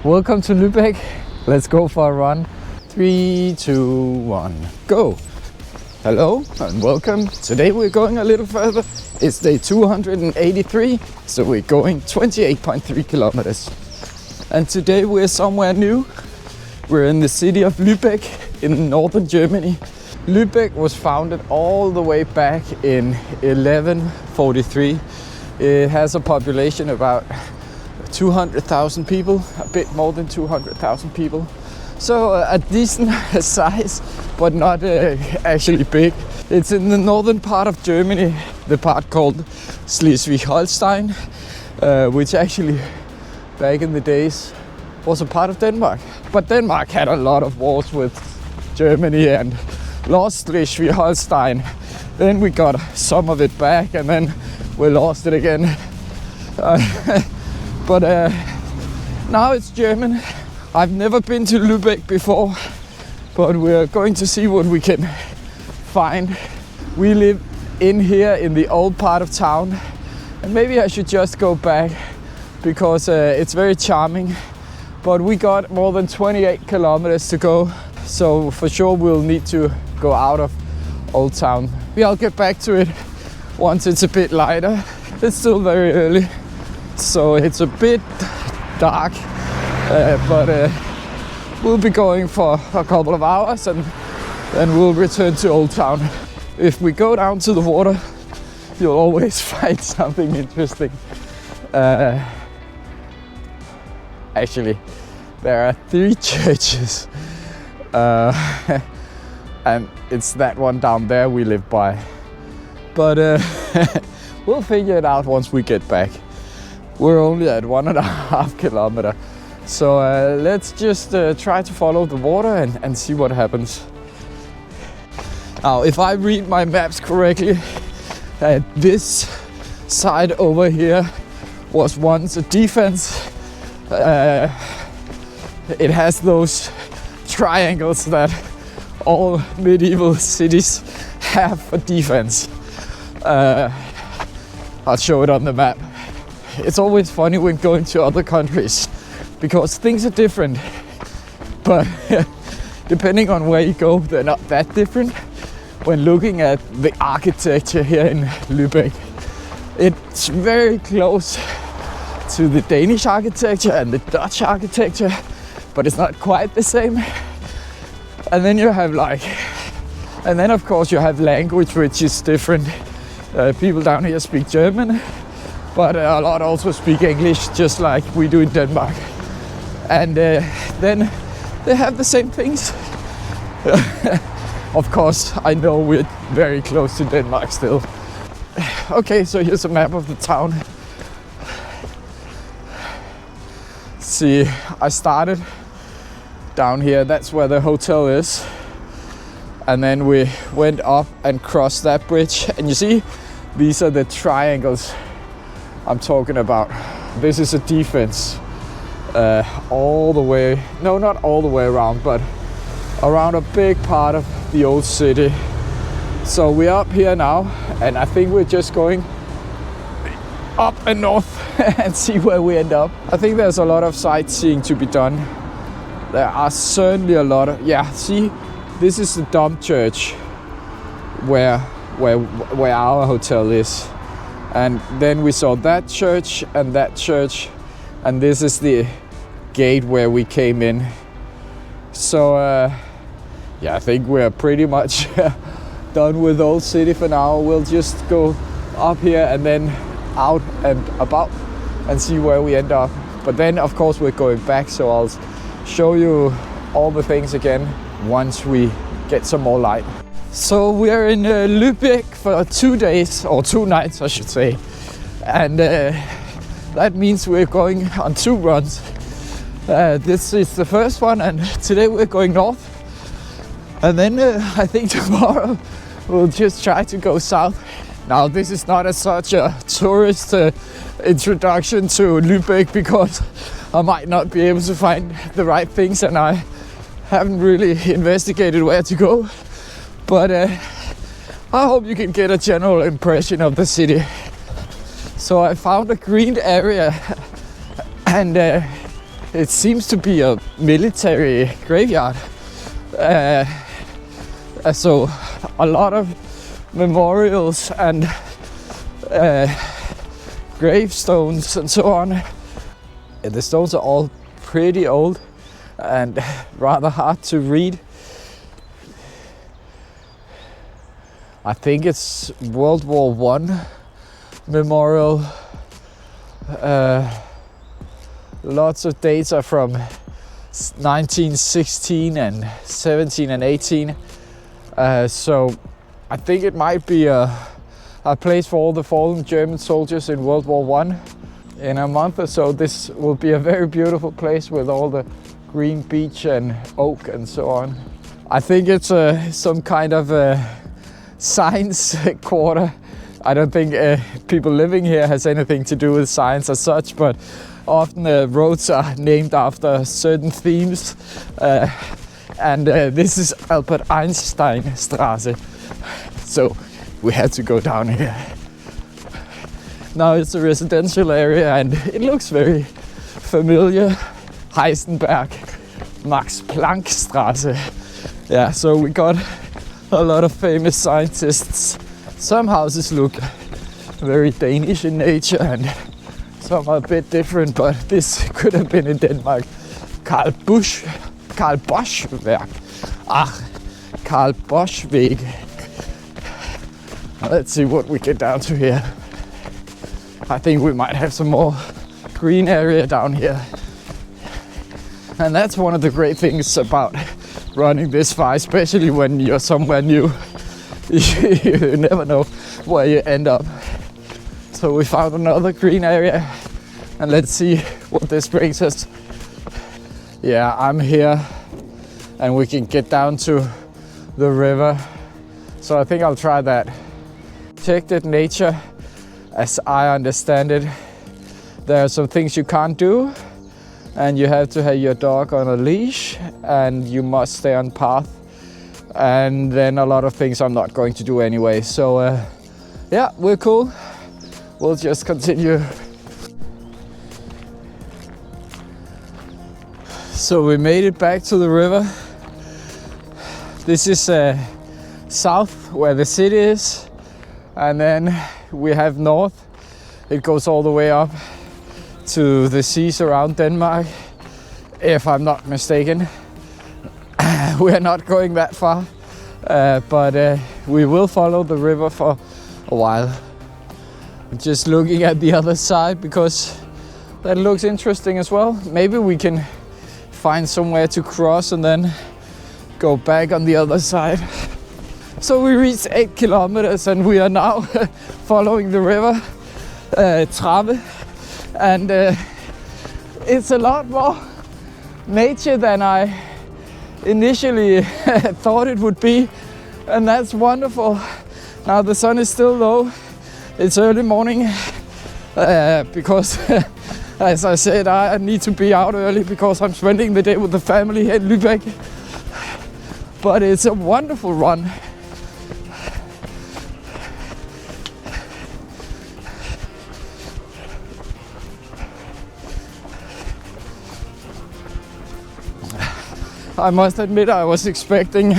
Welcome to Lübeck. Let's go for a run. 3, 2, 1, go. Hello and welcome. Today we're going a little further. It's day 283, so we're going 28.3 kilometers. And today we're somewhere new. We're in the city of Lübeck in northern Germany. Lübeck was founded all the way back in 1143. It has a population about 200,000 people, a bit more than 200,000 people. So a decent size, but not actually big. It's in the northern part of Germany, the part called Schleswig-Holstein, which actually back in the days was a part of Denmark. But Denmark had a lot of wars with Germany and lost Schleswig-Holstein. Then we got some of it back and then we lost it again. But now it's German. I've never been to Lübeck before, but we're going to see what we can find. We live in here in the old part of town, and maybe I should just go back because it's very charming. But we got more than 28 kilometers to go, so for sure we'll need to go out of Old Town. I'll get back to it once it's a bit lighter. It's still very early, so it's a bit dark, but we'll be going for a couple of hours and then we'll return to Old Town. If we go down to the water, you'll always find something interesting. Actually, there are 3 churches, and it's that one down there we live by. But we'll figure it out once we get back. We're only at 1.5 kilometers, so let's just try to follow the water and see what happens. Now, if I read my maps correctly, this side over here was once a defense. It has those triangles that all medieval cities have for defense. I'll show it on the map. It's always funny when going to other countries because things are different, but depending on where you go, they're not that different. When looking at the architecture here in Lübeck, it's very close to the Danish architecture and the Dutch architecture, but it's not quite the same. And then of course you have language, which is different. People down here speak German, but a lot also speak English, just like we do in Denmark. And then they have the same things. Of course, I know we're very close to Denmark still. Okay, so here's a map of the town. See, I started down here, that's where the hotel is. And then we went up and crossed that bridge. And you see, these are the triangles I'm talking about. This is a defense all the way, no, not all the way around, but around a big part of the old city. So we're up here now, and I think we're just going up and north and see where we end up. I think there's a lot of sightseeing to be done. There are certainly a lot of, see, this is the Dom Church where our hotel is. And then we saw that church, and this is the gate where we came in. So I think we're pretty much done with Old City for now. We'll just go up here and then out and about and see where we end up. But then of course we're going back, so I'll show you all the things again once we get some more light. So we're in Lübeck for 2 days, or 2 nights I should say, and that means we're going on 2 runs. This is the first one, and today we're going north, and then I think tomorrow we'll just try to go south. Now, this is not as such a tourist introduction to Lübeck because I might not be able to find the right things and I haven't really investigated where to go. But I hope you can get a general impression of the city. So I found a green area and it seems to be a military graveyard. So a lot of memorials and gravestones and so on. The stones are all pretty old and rather hard to read. I think it's World War I memorial. Lots of dates are from 1916 and 17 and 18. So I think it might be a place for all the fallen German soldiers in World War I. In a month or so, this will be a very beautiful place with all the green beach and oak and so on. I think it's some kind of a science quarter. I don't think people living here has anything to do with science as such, but often roads are named after certain themes. And this is Albert Einstein Straße. So we had to go down here. Now it's a residential area and it looks very familiar. Heisenberg, Max Planck Straße. Yeah, so we got a lot of famous scientists. Some houses look very Danish in nature and some are a bit different, but this could have been in Denmark. Karl Bosch Werk. Karl Bosch Weg. Let's see what we get down to here. I think we might have some more green area down here. And that's one of the great things about running this far, especially when you're somewhere new. You never know where you end up. So we found another green area and let's see what this brings us. Yeah, I'm here and we can get down to the river. So I think I'll try that. Protected nature, as I understand it, there are some things you can't do and you have to have your dog on a leash and you must stay on path. And then a lot of things I'm not going to do anyway. So yeah, we're cool. We'll just continue. So we made it back to the river. This is south where the city is. And then we have north. It goes all the way up to the seas around Denmark, if I'm not mistaken. We're not going that far, but we will follow the river for a while. Just looking at the other side because that looks interesting as well. Maybe we can find somewhere to cross and then go back on the other side. So we reached 8 kilometers and we are now following the river Trave, and it's a lot more nature than I initially thought it would be, and that's wonderful. Now the sun is still low. It's early morning because as I said, I need to be out early because I'm spending the day with the family in Lübeck. But it's a wonderful run. I must admit I was expecting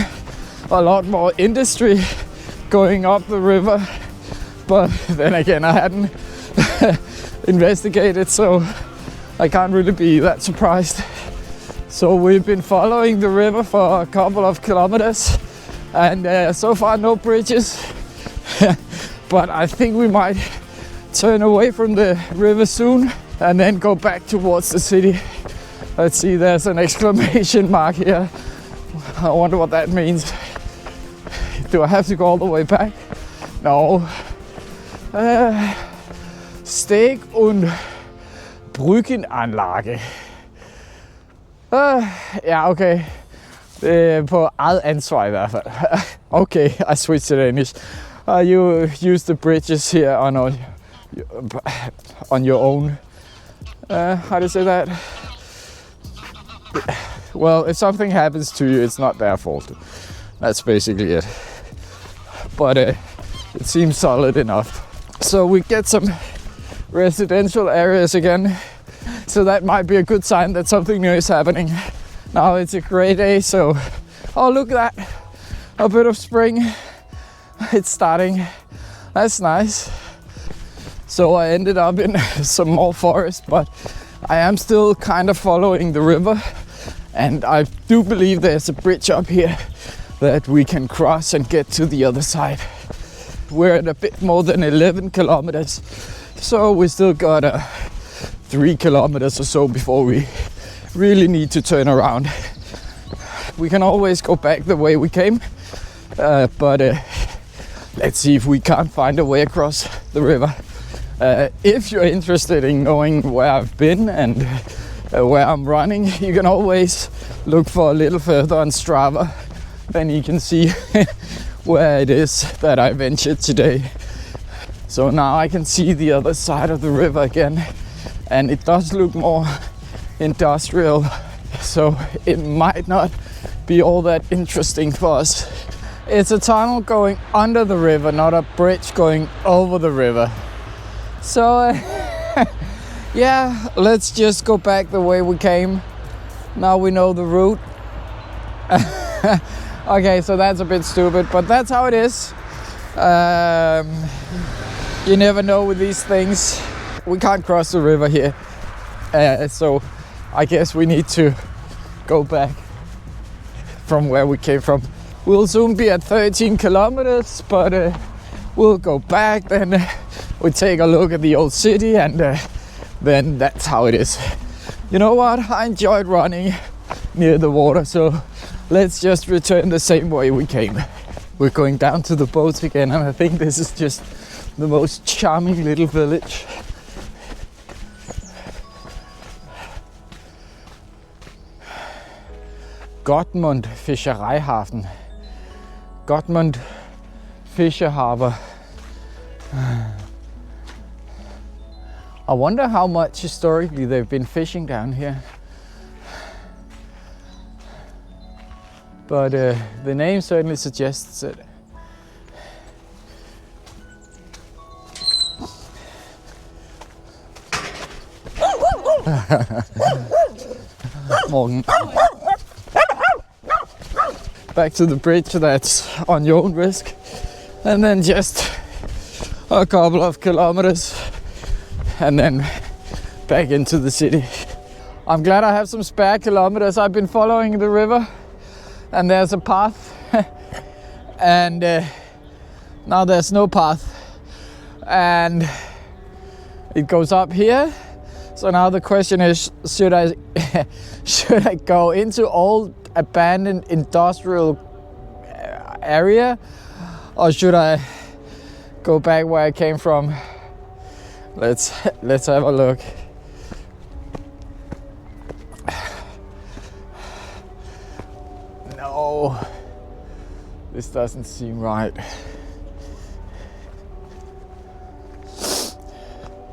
a lot more industry going up the river, but then again I hadn't investigated, so I can't really be that surprised. So we've been following the river for a couple of kilometers and so far no bridges, but I think we might turn away from the river soon and then go back towards the city. Let's see, there's an exclamation mark here. I wonder what that means. Do I have to go all the way back? No. Steg- und Brückenanlage. Ja, okay. På eget ansvar I hvert fald. Okay, I switched to English. You use the bridges here on your own. How do you say that? Well, if something happens to you, it's not their fault. That's basically it. But it seems solid enough. So we get some residential areas again. So that might be a good sign that something new is happening. Now it's a great day, so oh, look at that, a bit of spring. It's starting. That's nice. So I ended up in some more forest, but I am still kind of following the river, and I do believe there's a bridge up here that we can cross and get to the other side. We're at a bit more than 11 kilometers, so we still got 3 kilometers or so before we really need to turn around. We can always go back the way we came, but let's see if we can't find a way across the river. If you're interested in knowing where I've been and where I'm running, you can always look for a little further on Strava. Then you can see where it is that I ventured today. So now I can see the other side of the river again, and it does look more industrial, so it might not be all that interesting for us. It's a tunnel going under the river, not a bridge going over the river. So yeah, let's just go back the way we came. Now we know the route. Okay, so that's a bit stupid, but that's how it is. You never know with these things. We can't cross the river here, so I guess we need to go back from where we came from. We'll soon be at 13 kilometers, but we'll go back, then we take a look at the old city, and then that's how it is. You know what? I enjoyed running near the water, so let's just return the same way we came. We're going down to the boats again, and I think this is just the most charming little village. Gottmund Fischereihafen. Gottmund Fischerhaber. I wonder how much historically they've been fishing down here. But the name certainly suggests it. Morgen. Back to the bridge, that's on your own risk. And then just a couple of kilometers and then back into the city. I'm glad I have some spare kilometers. I've been following the river and there's a path and now there's no path and it goes up here. So now the question is, should I go into old abandoned industrial area, or should I go back where I came from? Let's have a look. No, this doesn't seem right.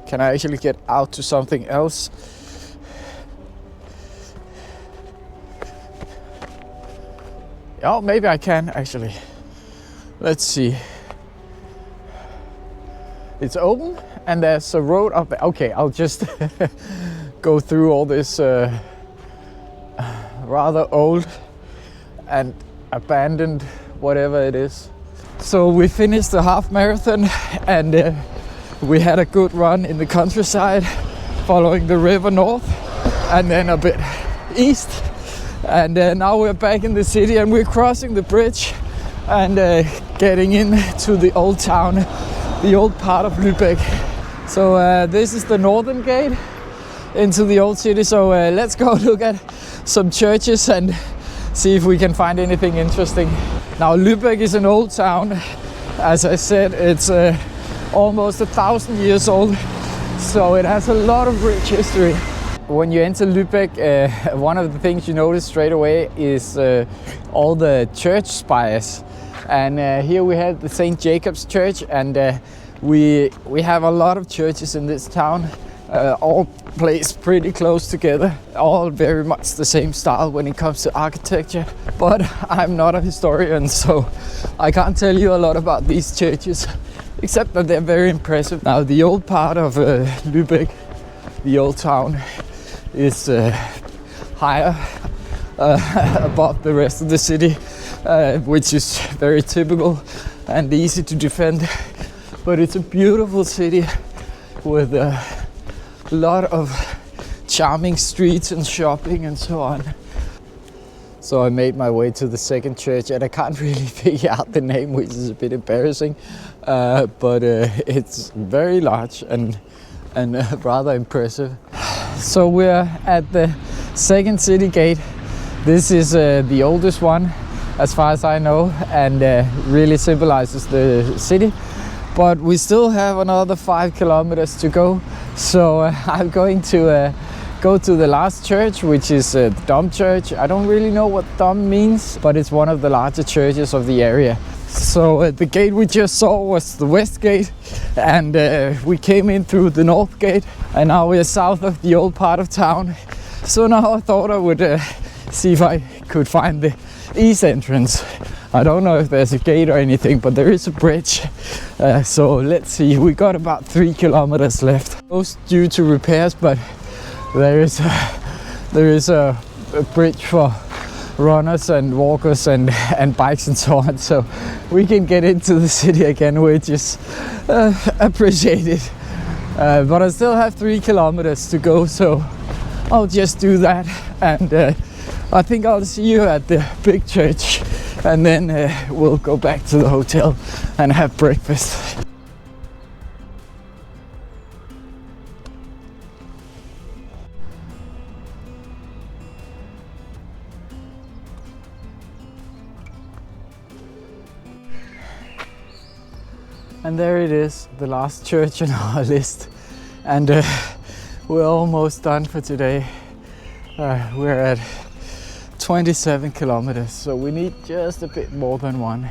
Can I actually get out to something else? Oh, maybe I can actually. Let's see. It's open and there's a road up there. Okay, I'll just go through all this rather old and abandoned whatever it is. So we finished the half marathon and we had a good run in the countryside following the river north and then a bit east. And now we're back in the city and we're crossing the bridge and getting into the old town, the old part of Lübeck. So this is the northern gate into the old city. So let's go look at some churches and see if we can find anything interesting. Now Lübeck is an old town. As I said, it's almost 1,000 years old. So it has a lot of rich history. When you enter Lübeck, one of the things you notice straight away is all the church spires. And here we have the St. Jacob's Church, and we have a lot of churches in this town, all placed pretty close together, all very much the same style when it comes to architecture. But I'm not a historian, so I can't tell you a lot about these churches, except that they're very impressive. Now the old part of Lübeck, the old town, is higher above the rest of the city, which is very typical and easy to defend. But it's a beautiful city with a lot of charming streets and shopping and so on. So I made my way to the second church, and I can't really figure out the name, which is a bit embarrassing, but it's very large and rather impressive. So we're at the second city gate. This is the oldest one as far as I know, and really symbolizes the city. But we still have another 5 kilometers to go, so I'm going to go to the last church, which is the Dom Church. I don't really know what Dom means, but it's one of the larger churches of the area. So the gate we just saw was the west gate, and we came in through the north gate, and now we're south of the old part of town. So now I thought I would see if I could find the east entrance. I don't know if there's a gate or anything, but there is a bridge. So let's see, we got about 3 kilometers left. Most due to repairs, but there is a bridge for runners and walkers and bikes and so on, so we can get into the city again, which is appreciated. But I still have 3 kilometers to go, so I'll just do that, and I think I'll see you at the big church, and then we'll go back to the hotel and have breakfast. And there it is, the last church on our list, and we're almost done for today. We're at 27 kilometers, so we need just a bit more than one.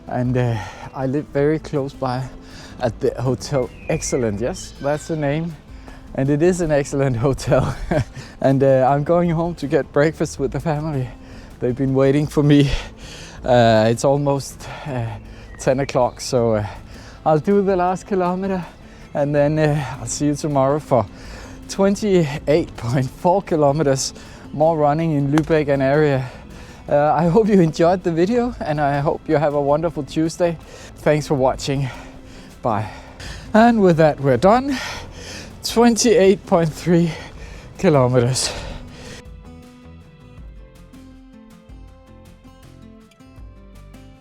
And I live very close by at the Hotel Excellent. Yes, that's the name, and it is an excellent hotel. And I'm going home to get breakfast with the family. They've been waiting for me. It's almost 10 o'clock, so I'll do the last kilometer, and then I'll see you tomorrow for 28.4 kilometers more running in Lübeck and area. I hope you enjoyed the video, and I hope you have a wonderful Tuesday. Thanks for watching. Bye. And with that, we're done. 28.3 kilometers.